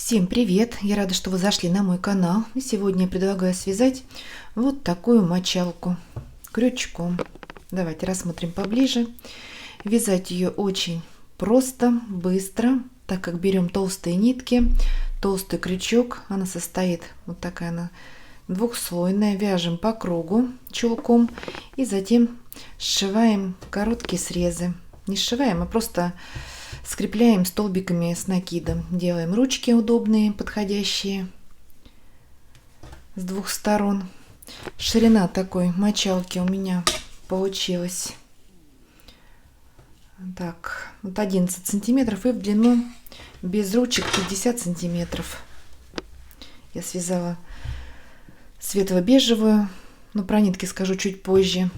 Всем привет! Я рада, что вы зашли на мой канал. И сегодня я предлагаю связать вот такую мочалку крючком. Давайте рассмотрим поближе. Вязать ее очень просто, быстро, так как берем толстые нитки, толстый крючок. Она состоит, вот такая она, двухслойная. Вяжем по кругу чулком и затем сшиваем короткие срезы. Не сшиваем, а просто скрепляем столбиками с накидом. Делаем ручки удобные, подходящие с двух сторон. Ширина такой мочалки у меня получилась так, вот 11 сантиметров, и в длину без ручек 50 сантиметров. Я связала светло-бежевую, но про нитки скажу чуть позже.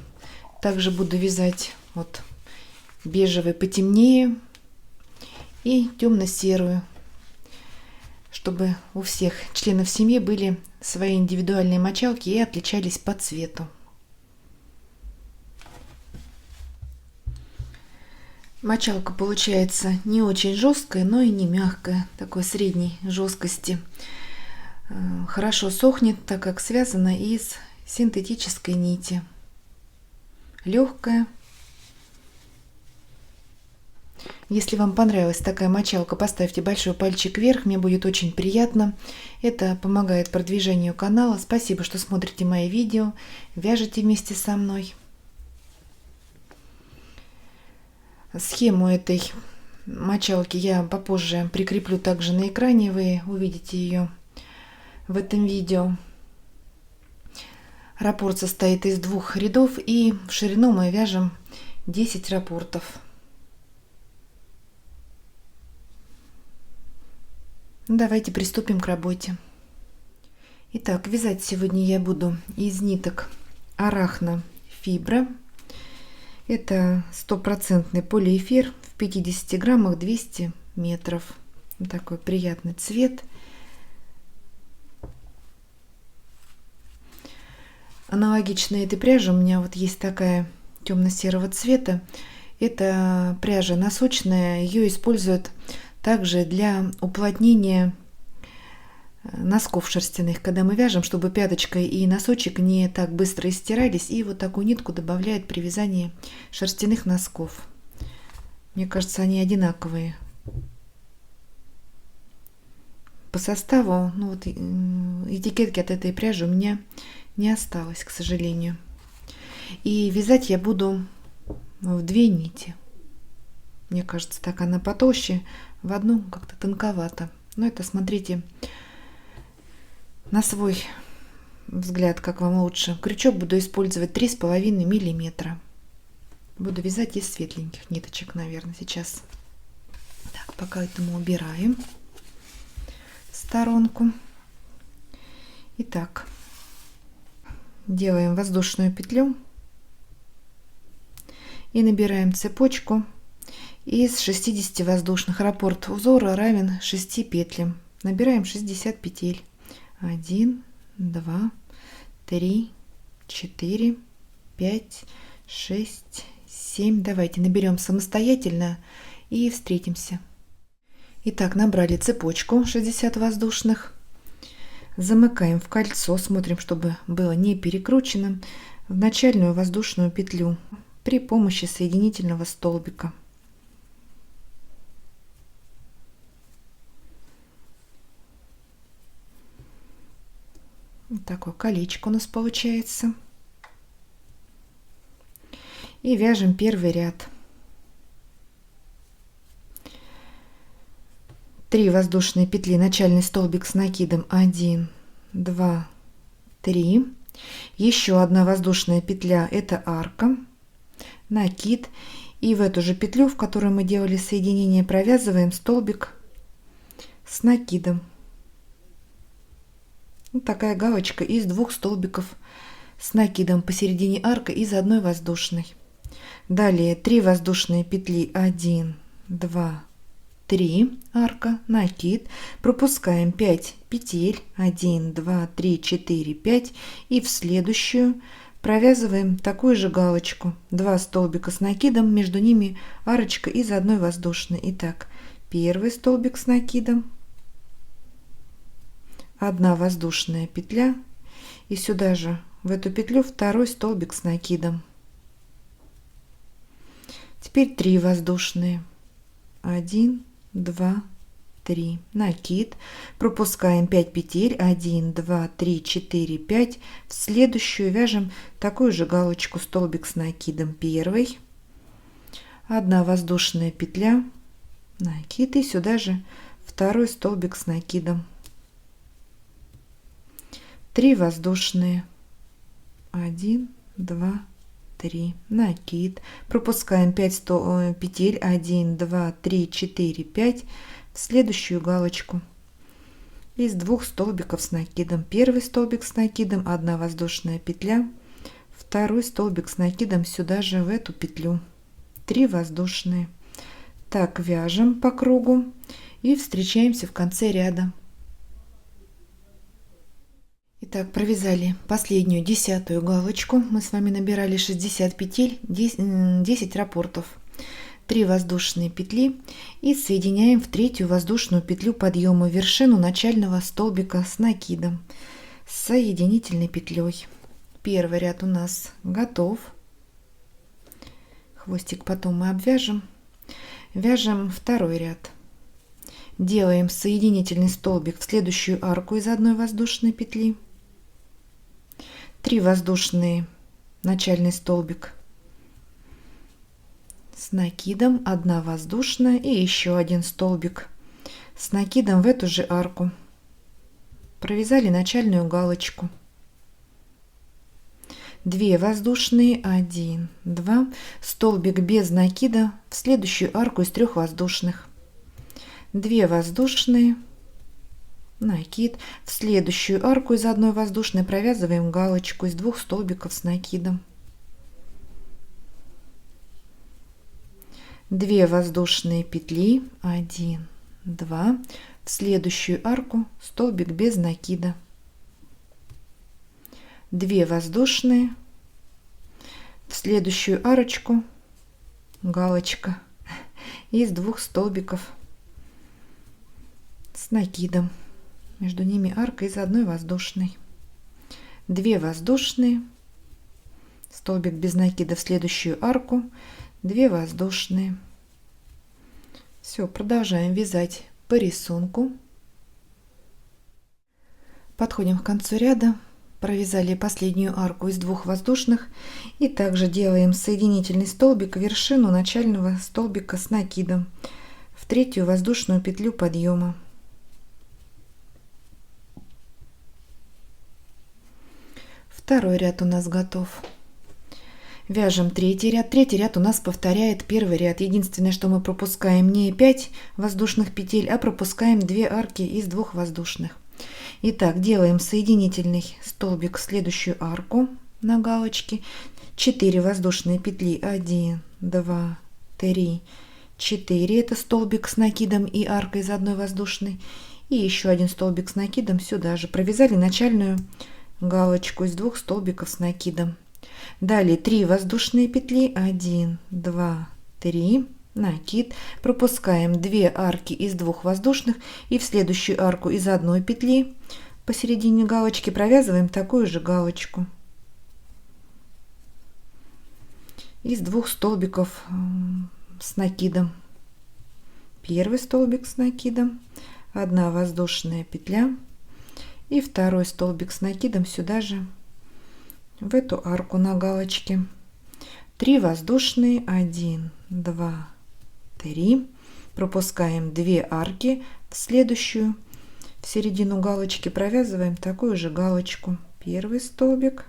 Также буду вязать вот бежевый потемнее и темно-серую, чтобы у всех членов семьи были свои индивидуальные мочалки и отличались по цвету. Мочалка получается не очень жесткая, но и не мягкая, такой средней жесткости. Хорошо сохнет, так как связана из синтетической нити. Легкая. Если вам понравилась такая мочалка, поставьте большой пальчик вверх, мне будет очень приятно. Это помогает продвижению канала. Спасибо, что смотрите мои видео, вяжете вместе со мной. Схему этой мочалки я попозже прикреплю также на экране, вы увидите ее в этом видео. Раппорт состоит из двух рядов, и в ширину мы вяжем 10 раппортов. Давайте приступим к работе. Итак, вязать сегодня я буду из ниток Арахна Фибра. Это стопроцентный полиэфир в 50 граммах 200 метров. Вот такой приятный цвет. Аналогично этой пряже у меня вот есть такая темно-серого цвета. Это пряжа носочная. Ее используют также для уплотнения носков шерстяных, когда мы вяжем, чтобы пяточка и носочек не так быстро истирались, и вот такую нитку добавляют при вязании шерстяных носков. Мне кажется, они одинаковые по составу. Ну вот этикетки от этой пряжи у меня не осталось, к сожалению. И вязать я буду в 2 нити. Мне кажется, так она потолще, в одну как-то тонковато. Но это смотрите на свой взгляд, как вам лучше. Крючок буду использовать 3,5 миллиметра. Буду вязать из светленьких ниточек, наверное, сейчас. Так, пока это мы убираем в сторонку. Итак, делаем воздушную петлю и набираем цепочку из 60 воздушных. Раппорт узора равен 6 петлям. Набираем 60 петель. 1, 2, 3, 4, 5, 6, 7. Давайте наберем самостоятельно и встретимся. Итак, набрали цепочку 60 воздушных. Замыкаем в кольцо, смотрим, чтобы было не перекручено, в начальную воздушную петлю при помощи соединительного столбика. Вот такое колечко у нас получается. И вяжем первый ряд. 3 воздушные петли, начальный столбик с накидом. 1, 2, 3. Еще одна воздушная петля, это арка, накид. И в эту же петлю, в которой мы делали соединение, провязываем столбик с накидом. Вот такая галочка из 2 столбиков с накидом посередине арка из одной воздушной. Далее 3 воздушные петли, 1, 2, 3, арка, накид. Пропускаем 5 петель, 1, 2, 3, 4, 5. И в следующую провязываем такую же галочку. 2 столбика с накидом, между ними арочка из одной воздушной. Итак, первый столбик с накидом, 1 воздушная петля, и сюда же в эту петлю второй столбик с накидом. Теперь 3 воздушные, 1, 2, 3, накид, пропускаем 5 петель, 1, 2, 3, 4, 5, в следующую вяжем такую же галочку, столбик с накидом, первый, 1 воздушная петля, накид, и сюда же второй столбик с накидом, 3 воздушные, 1, 2, 3, накид, пропускаем 5 петель, 1, 2, 3, 4, 5, в следующую галочку из 2 столбиков с накидом, первый столбик с накидом, 1 воздушная петля, второй столбик с накидом сюда же в эту петлю, 3 воздушные. Так вяжем по кругу и встречаемся в конце ряда. Итак, провязали последнюю 10-ю галочку. Мы с вами набирали 60 петель, 10 раппортов, 3 воздушные петли и соединяем в 3-ю воздушную петлю подъема вершину начального столбика с накидом с соединительной петлей. Первый ряд у нас готов. Хвостик потом мы обвяжем. Вяжем второй ряд. Делаем соединительный столбик в следующую арку из 1 воздушной петли. 3 воздушные, начальный столбик с накидом, 1 воздушная и еще 1 столбик с накидом в эту же арку. Провязали начальную галочку. 2 воздушные, 1, 2, столбик без накида в следующую арку из 3 воздушных. 2 воздушные, накид, в следующую арку из 1 воздушной провязываем галочку из 2 столбиков с накидом. 2 воздушные петли, 1, 2, в следующую арку столбик без накида. 2 воздушные, в следующую арочку галочка из 2 столбиков с накидом, между ними арка из 1 воздушной. 2 воздушные, столбик без накида в следующую арку, 2 воздушные. Все, продолжаем вязать по рисунку. Подходим к концу ряда. Провязали последнюю арку из 2 воздушных и также делаем соединительный столбик в вершину начального столбика с накидом в 3-ю воздушную петлю подъема. Второй ряд у нас готов. Вяжем 3-й ряд. 3-й ряд у нас повторяет 1-й ряд. Единственное, что мы пропускаем не 5 воздушных петель, а пропускаем 2 арки из 2 воздушных. Итак, делаем соединительный столбик в следующую арку на галочке. 4 воздушные петли, 1, 2, 3, 4. Это столбик с накидом и аркой из 1 воздушной. И еще 1 столбик с накидом сюда же. Провязали начальную галочку из 2 столбиков с накидом. Далее 3 воздушные петли, 1, 2, 3, накид, пропускаем 2 арки из 2 воздушных и в следующую арку из 1 петли посередине галочки провязываем такую же галочку из 2 столбиков с накидом. Первый столбик с накидом, 1 воздушная петля и второй столбик с накидом сюда же в эту арку на галочке. 3 воздушные, 1, 2, 3, пропускаем 2 арки в следующую, в середину галочки провязываем такую же галочку. Первый столбик,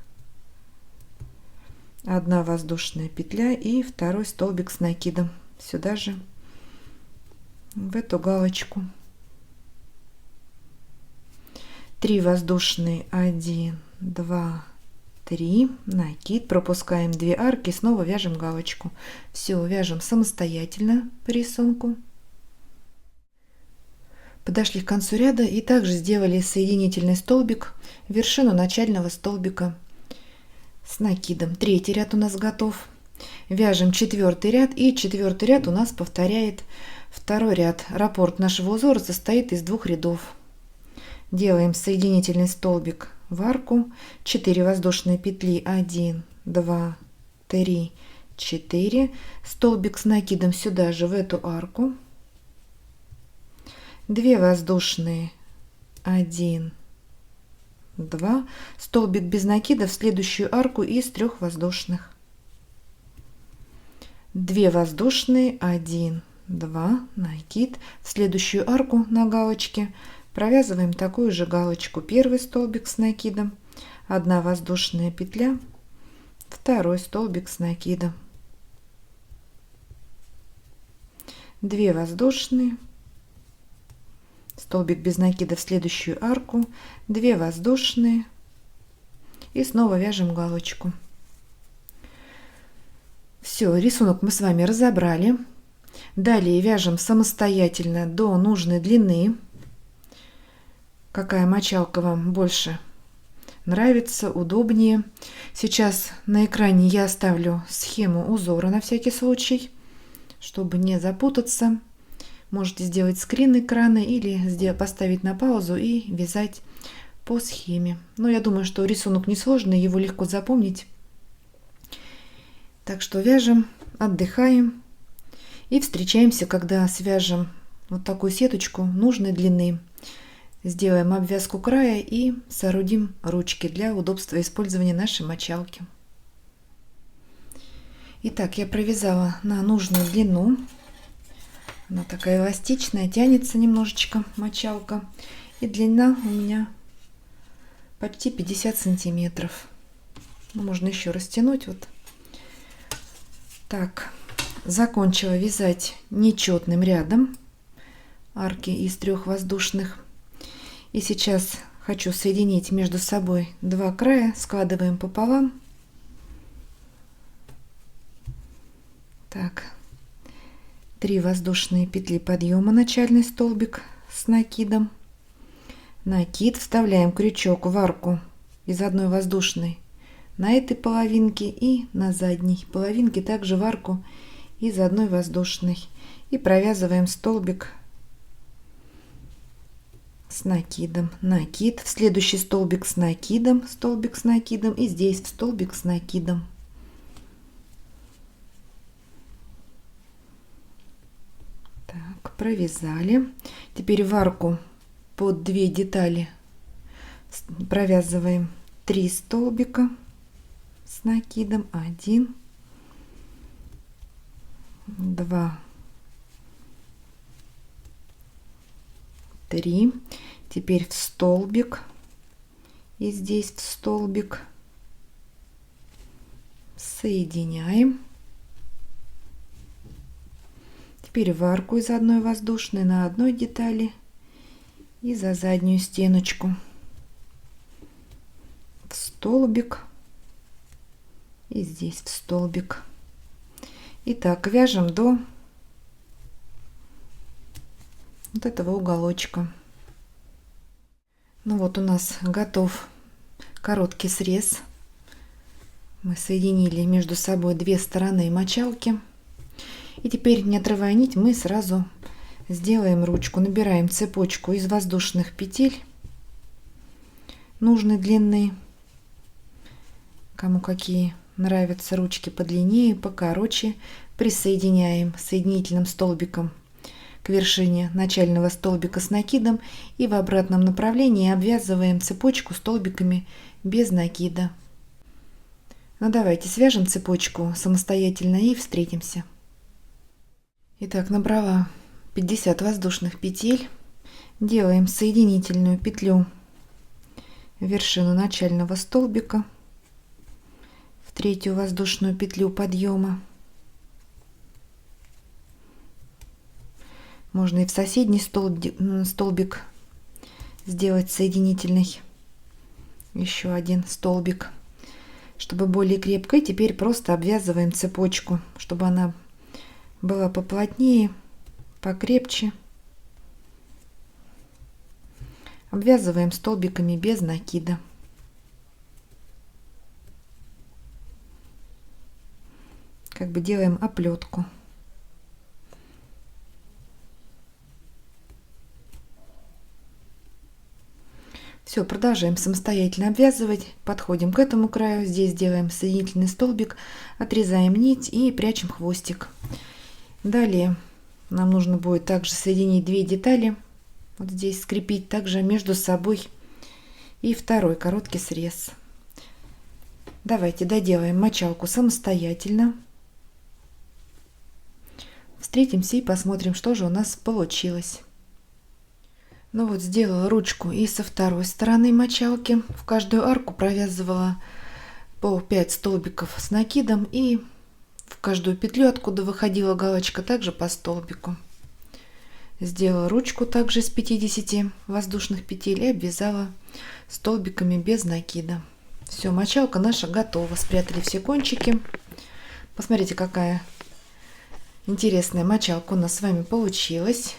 1 воздушная петля и второй столбик с накидом сюда же в эту галочку. 3 воздушные, 1, 2, 3, накид, пропускаем 2 арки, снова вяжем галочку. Все, вяжем самостоятельно по рисунку. Подошли к концу ряда и также сделали соединительный столбик в вершину начального столбика с накидом. 3-й ряд у нас готов. Вяжем 4-й ряд, и 4-й ряд у нас повторяет 2-й ряд. Раппорт нашего узора состоит из 2 рядов. Делаем соединительный столбик в арку, 4 воздушные петли, 1, 2, 3, 4, столбик с накидом сюда же в эту арку, 2 воздушные, 1, 2, столбик без накида в следующую арку из 3 воздушных, 2 воздушные, 1, 2, накид, в следующую арку на галочке провязываем такую же галочку, первый столбик с накидом, 1 воздушная петля, второй столбик с накидом, 2 воздушные, столбик без накида в следующую арку, 2 воздушные и снова вяжем галочку. Все, рисунок мы с вами разобрали. Далее вяжем самостоятельно до нужной длины. Какая мочалка вам больше нравится, удобнее. Сейчас на экране я оставлю схему узора на всякий случай, чтобы не запутаться. Можете сделать скрин экрана или поставить на паузу и вязать по схеме. Но я думаю, что рисунок несложный, его легко запомнить. Так что вяжем, отдыхаем и встречаемся, когда свяжем вот такую сеточку нужной длины. Сделаем обвязку края и соорудим ручки для удобства использования нашей мочалки. Итак, я провязала на нужную длину. Она такая эластичная, тянется немножечко мочалка. И длина у меня почти 50 сантиметров. Можно еще растянуть. Вот так. Закончила вязать нечетным рядом арки из 3 воздушных. И сейчас хочу соединить между собой 2 края. Складываем пополам. Так. 3 воздушные петли подъема, начальный столбик с накидом. Накид, вставляем крючок в арку из 1 воздушной на этой половинке и на задней половинке также в арку из 1 воздушной и провязываем столбик с накидом, накид, в следующий столбик с накидом и здесь столбик с накидом. Так, провязали. Теперь в арку под 2 детали провязываем 3 столбика с накидом, 1, 2, 3. Теперь в столбик и здесь в столбик соединяем. Теперь в арку из 1 воздушной на 1 детали и за заднюю стеночку в столбик и здесь в столбик. Итак, вяжем до вот этого уголочка. Ну вот у нас готов короткий срез. Мы соединили между собой 2 стороны мочалки. И теперь, не отрывая нить, мы сразу сделаем ручку. Набираем цепочку из воздушных петель нужной длины. Кому какие нравятся ручки, подлиннее, покороче. Присоединяем соединительным столбиком к вершине начального столбика с накидом и в обратном направлении обвязываем цепочку столбиками без накида. Ну давайте свяжем цепочку самостоятельно и встретимся. Итак, набрала 50 воздушных петель. Делаем соединительную петлю в вершину начального столбика, в 3 воздушную петлю подъема. Можно и в соседний столбик сделать соединительный еще 1 столбик, чтобы более крепко. И теперь просто обвязываем цепочку, чтобы она была поплотнее, покрепче. Обвязываем столбиками без накида. Как бы делаем оплетку. Все, продолжаем самостоятельно обвязывать. Подходим к этому краю. Здесь делаем соединительный столбик, отрезаем нить и прячем хвостик. Далее нам нужно будет также соединить две детали. Вот здесь скрепить также между собой и второй короткий срез. Давайте доделаем мочалку самостоятельно. Встретимся и посмотрим, что же у нас получилось. Ну вот, сделала ручку и со второй стороны мочалки. В каждую арку провязывала по 5 столбиков с накидом, и в каждую петлю, откуда выходила галочка, также по столбику. Сделала ручку также из 50 воздушных петель и обвязала столбиками без накида. Все, мочалка наша готова. Спрятали все кончики. Посмотрите, какая интересная мочалка у нас с вами получилась.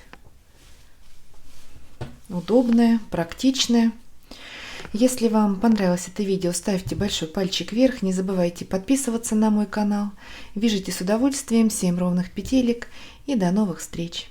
Удобная, практичная. Если вам понравилось это видео, ставьте большой пальчик вверх. Не забывайте подписываться на мой канал. Вяжите с удовольствием. 7 ровных петелек. И до новых встреч!